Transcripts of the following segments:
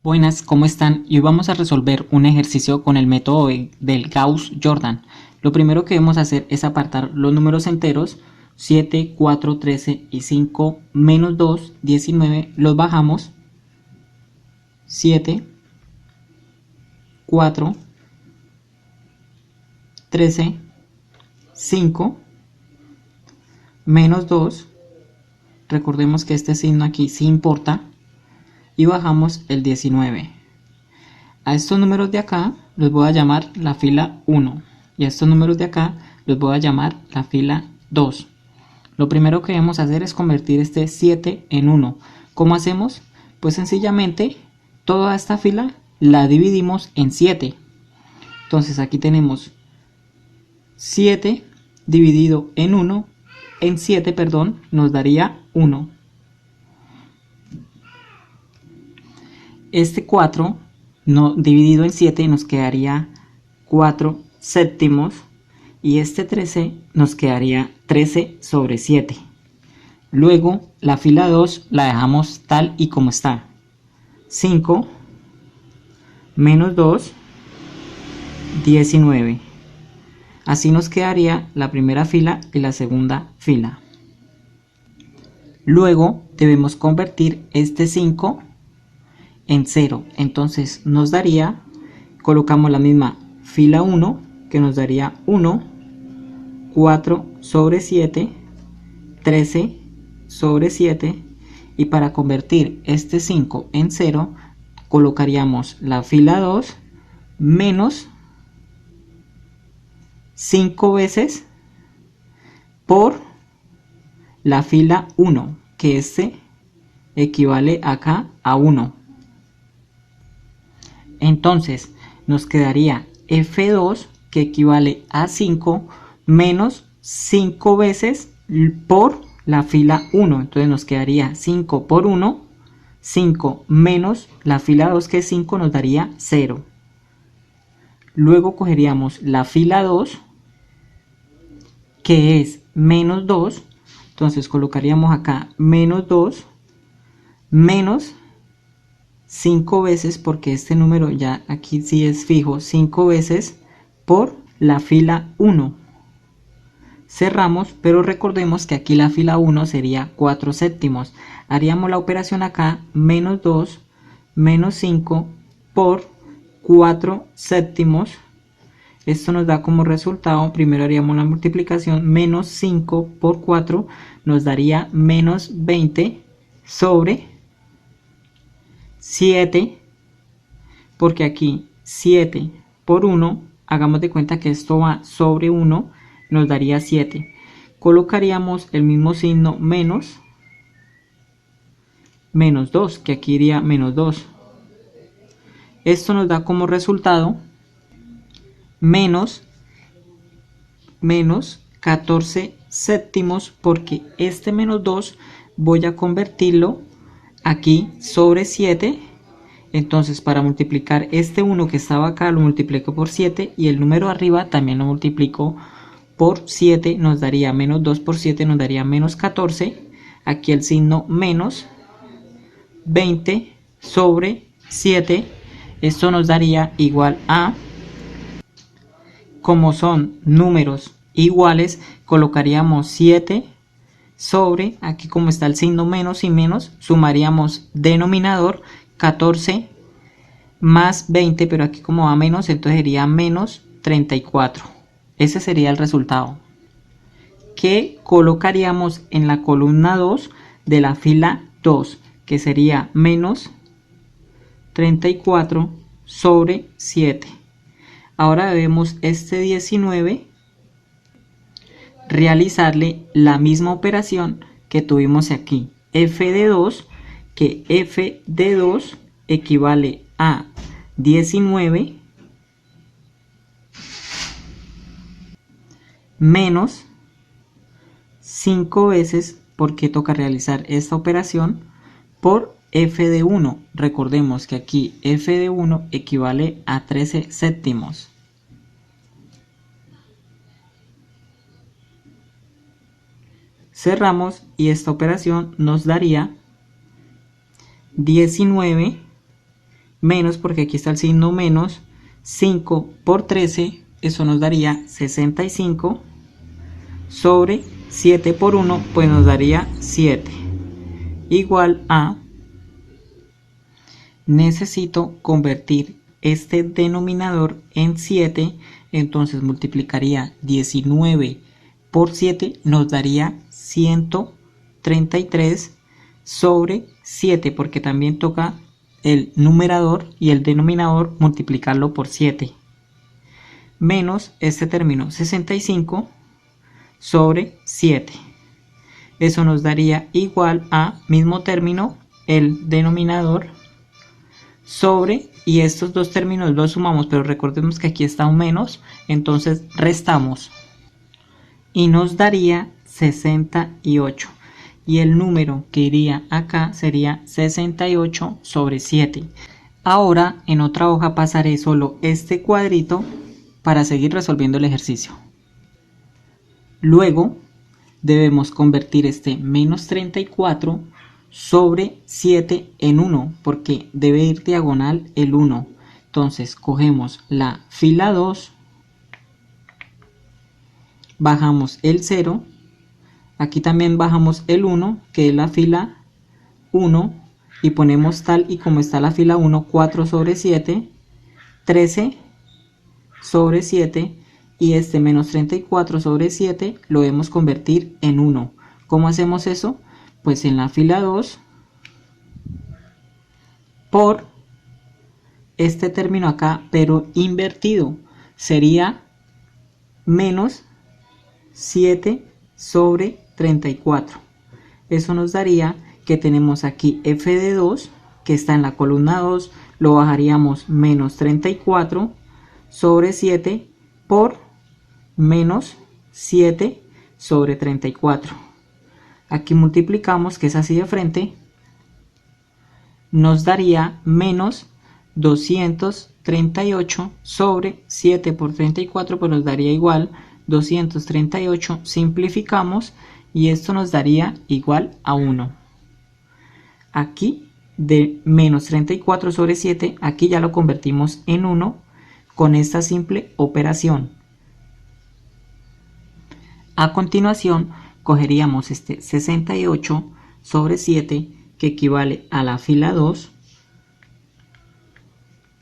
Buenas, ¿cómo están? Y hoy vamos a resolver un ejercicio con el método del Gauss-Jordan. Lo primero que debemos hacer es apartar los números enteros 7, 4, 13 y 5 menos 2, 19. Los bajamos 7, 4, 13, 5 menos 2. Recordemos que este signo aquí sí importa. Y bajamos el 19. A estos números de acá los voy a llamar la fila 1 y a estos números de acá los voy a llamar la fila 2. Lo primero que debemos hacer es convertir este 7 en 1. ¿Cómo hacemos? Pues sencillamente toda esta fila la dividimos en 7. Entonces aquí tenemos 7 dividido en 1, en 7, perdón, nos daría 1. Este 4 no, dividido en 7 nos quedaría 4 séptimos y este 13 nos quedaría 13 sobre 7. Luego la fila 2 la dejamos tal y como está. 5 menos 2, 19. Así nos quedaría la primera fila y la segunda fila. Luego debemos convertir este 5 en 0, entonces nos daría, colocamos la misma fila 1 que nos daría 1, 4 sobre 7, 13 sobre 7, y para convertir este 5 en 0 colocaríamos la fila 2 menos 5 veces por la fila 1, que este equivale acá a 1. Entonces nos quedaría F2 que equivale a 5 menos 5 veces por la fila 1. Entonces nos quedaría 5 por 1, 5 menos la fila 2 que es 5 nos daría 0. Luego cogeríamos la fila 2 que es menos 2. Entonces colocaríamos acá menos 2 menos 5 veces, porque este número ya aquí sí es fijo, 5 veces por la fila 1. Cerramos, pero recordemos que aquí la fila 1 sería 4 séptimos. Haríamos la operación acá, menos 2, menos 5 por 4 séptimos. Esto nos da como resultado, primero haríamos la multiplicación, menos 5 por 4 nos daría menos 20 sobre 7, porque aquí 7 por 1, hagamos de cuenta que esto va sobre 1, nos daría 7. Colocaríamos el mismo signo menos 2, que aquí iría menos 2. Esto nos da como resultado menos 14 séptimos, porque este menos 2 voy a convertirlo aquí sobre 7. Entonces para multiplicar este 1 que estaba acá lo multiplico por 7 y el número arriba también lo multiplico por 7, nos daría menos 2 por 7 nos daría menos 14. Aquí el signo menos 20 sobre 7. Esto nos daría igual a, como son números iguales, colocaríamos 7 sobre, aquí como está el signo menos y menos, sumaríamos denominador 14 más 20, pero aquí como va menos, entonces sería menos 34. Ese sería el resultado que colocaríamos en la columna 2 de la fila 2, que sería menos 34 sobre 7. Ahora debemos este 19 realizarle la misma operación que tuvimos aquí, f de 2, que f de 2 equivale a 19 menos 5 veces, porque toca realizar esta operación, por f de 1. Recordemos que aquí f de 1 equivale a 13 séptimos. Cerramos y esta operación nos daría 19 menos, porque aquí está el signo menos, 5 por 13, eso nos daría 65, sobre 7 por 1, pues nos daría 7, igual a, necesito convertir este denominador en 7, entonces multiplicaría 19 por 7, nos daría 133 sobre 7, porque también toca el numerador y el denominador multiplicarlo por 7, menos este término 65 sobre 7. Eso nos daría igual a mismo término, el denominador, sobre, y estos dos términos los sumamos, pero recordemos que aquí está un menos, entonces restamos y nos daría 68. Y el número que iría acá sería 68 sobre 7. Ahora en otra hoja pasaré solo este cuadrito para seguir resolviendo el ejercicio. Luego debemos convertir este menos 34 sobre 7 en 1, porque debe ir diagonal el 1. Entonces cogemos la fila 2, bajamos el 0, aquí también bajamos el 1, que es la fila 1, y ponemos tal y como está la fila 1, 4 sobre 7, 13 sobre 7, y este menos 34 sobre 7 lo debemos convertir en 1. ¿Cómo hacemos eso? Pues en la fila 2, por este término acá, pero invertido, sería menos 7 sobre 34. Eso nos daría que tenemos aquí f de 2, que está en la columna 2, lo bajaríamos menos 34 sobre 7 por menos 7 sobre 34. Aquí multiplicamos, que es así de frente, nos daría menos 238 sobre 7 por 34, pues nos daría igual 238. Simplificamos y esto nos daría igual a 1. Aquí de menos 34 sobre 7, aquí ya lo convertimos en 1 con esta simple operación. A continuación cogeríamos este 68 sobre 7, que equivale a la fila 2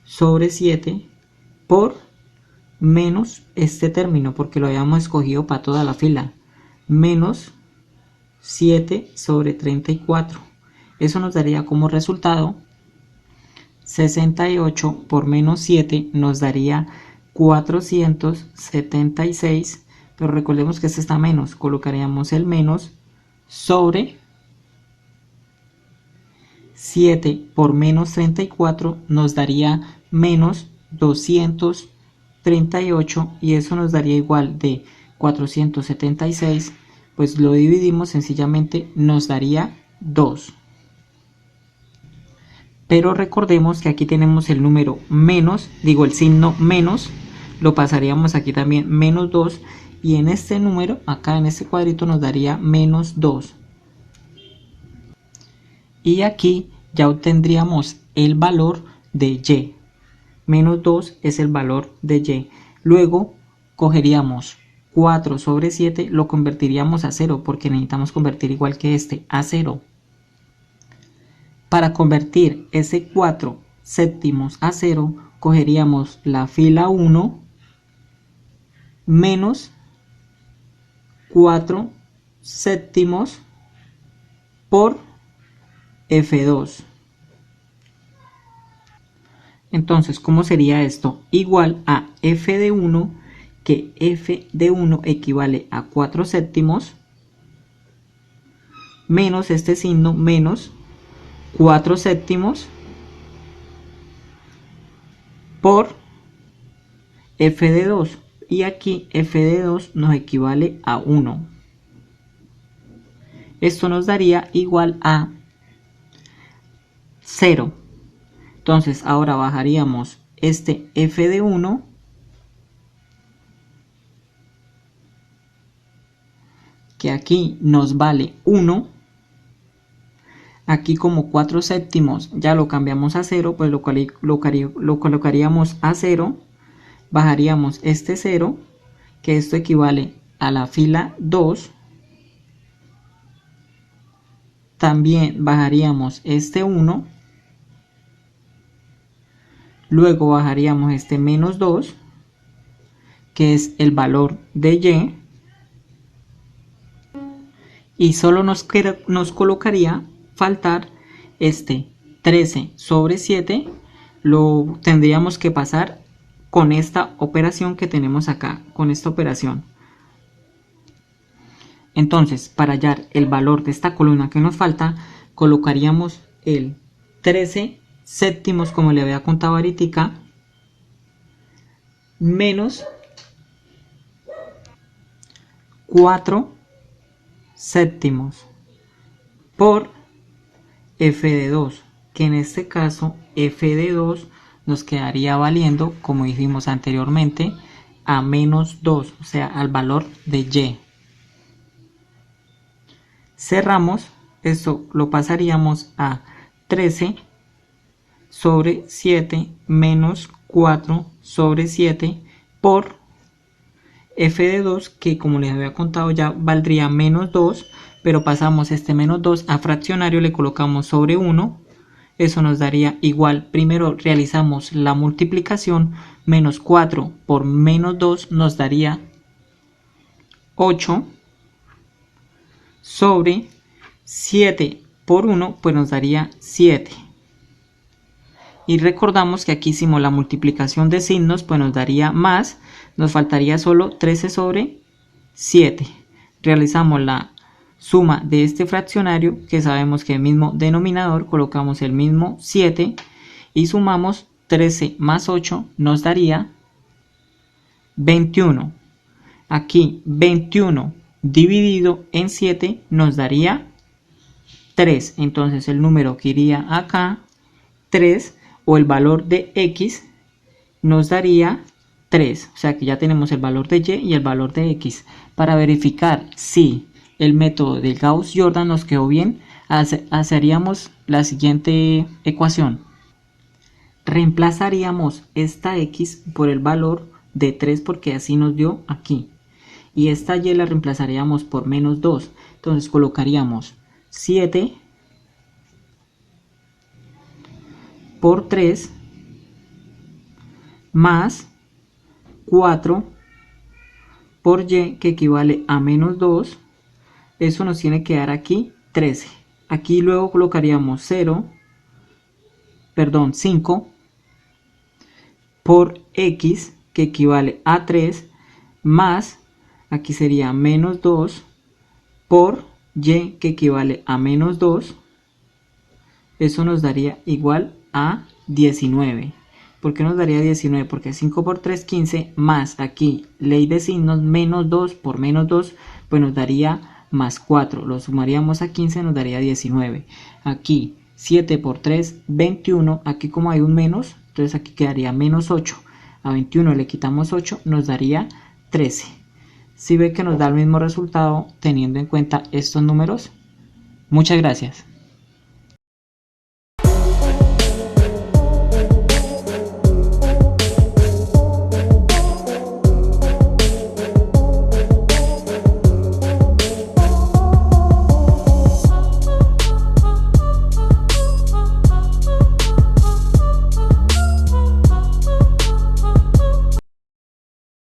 sobre 7 por menos este término, porque lo habíamos escogido para toda la fila, menos 7 sobre 34. Eso nos daría como resultado 68 por menos 7, nos daría 476, pero recordemos que este está menos, colocaríamos el menos sobre 7 por menos 34, nos daría menos 238, y eso nos daría igual de 476, pues lo dividimos, sencillamente nos daría 2. Pero recordemos que aquí tenemos el número menos, digo el signo menos, lo pasaríamos aquí también menos 2, y en este número, acá en este cuadrito, nos daría menos 2. Y aquí ya obtendríamos el valor de y. Menos 2 es el valor de y. Luego cogeríamos 4 sobre 7, lo convertiríamos a 0, porque necesitamos convertir igual que este, a 0. Para convertir ese 4 séptimos a 0, cogeríamos la fila 1 menos 4 séptimos por F2. Entonces, ¿cómo sería esto? Igual a f de 1, que f de 1 equivale a 4 séptimos, menos este signo, menos 4 séptimos por f de 2. Y aquí f de 2 nos equivale a 1. Esto nos daría igual a 0. Entonces ahora bajaríamos este f de 1, que aquí nos vale 1. Aquí como 4 séptimos ya lo cambiamos a 0, pues lo colocaríamos a 0, bajaríamos este 0, que esto equivale a la fila 2, también bajaríamos este 1, luego bajaríamos este menos 2, que es el valor de y solo nos colocaría faltar este 13 sobre 7, lo tendríamos que pasar con esta operación que tenemos acá, con esta operación. Entonces, para hallar el valor de esta columna que nos falta, colocaríamos el 13 séptimos, como le había contado ahorita, menos 4 séptimos por f de 2, que en este caso f de 2 nos quedaría valiendo, como dijimos anteriormente, a menos 2, o sea, al valor de y. Cerramos, esto lo pasaríamos a 13 sobre 7 menos 4 sobre 7 por f de 2, que como les había contado ya valdría menos 2, pero pasamos este menos 2 a fraccionario, le colocamos sobre 1, eso nos daría igual. Primero realizamos la multiplicación, menos 4 por menos 2 nos daría 8 sobre 7 por 1, pues nos daría 7. Y recordamos que aquí hicimos la multiplicación de signos, pues nos daría más, nos faltaría solo 13 sobre 7. Realizamos la suma de este fraccionario, que sabemos que el mismo denominador, colocamos el mismo 7 y sumamos 13 más 8 nos daría 21. Aquí 21 dividido en 7 nos daría 3. Entonces el número que iría acá, 3, o el valor de x nos daría 3. O sea que ya tenemos el valor de y el valor de x. Para verificar si el método de Gauss-Jordan nos quedó bien, haríamos la siguiente ecuación. Reemplazaríamos esta x por el valor de 3, porque así nos dio aquí. Y esta y la reemplazaríamos por menos 2. Entonces colocaríamos 7 por 3 más 4 por y, que equivale a menos 2. Eso nos tiene que dar aquí 13. Aquí luego colocaríamos 5 por x, que equivale a 3, más, aquí sería menos 2 por y, que equivale a menos 2. Eso nos daría igual a 19. ¿Por qué nos daría 19? Porque 5 por 3, 15, más aquí ley de signos, menos 2 por menos 2, pues nos daría más 4. Lo sumaríamos a 15, nos daría 19. Aquí 7 por 3, 21. Aquí como hay un menos, entonces aquí quedaría menos 8. A 21 le quitamos 8, nos daría 13. Si ve que nos da el mismo resultado teniendo en cuenta estos números. Muchas gracias.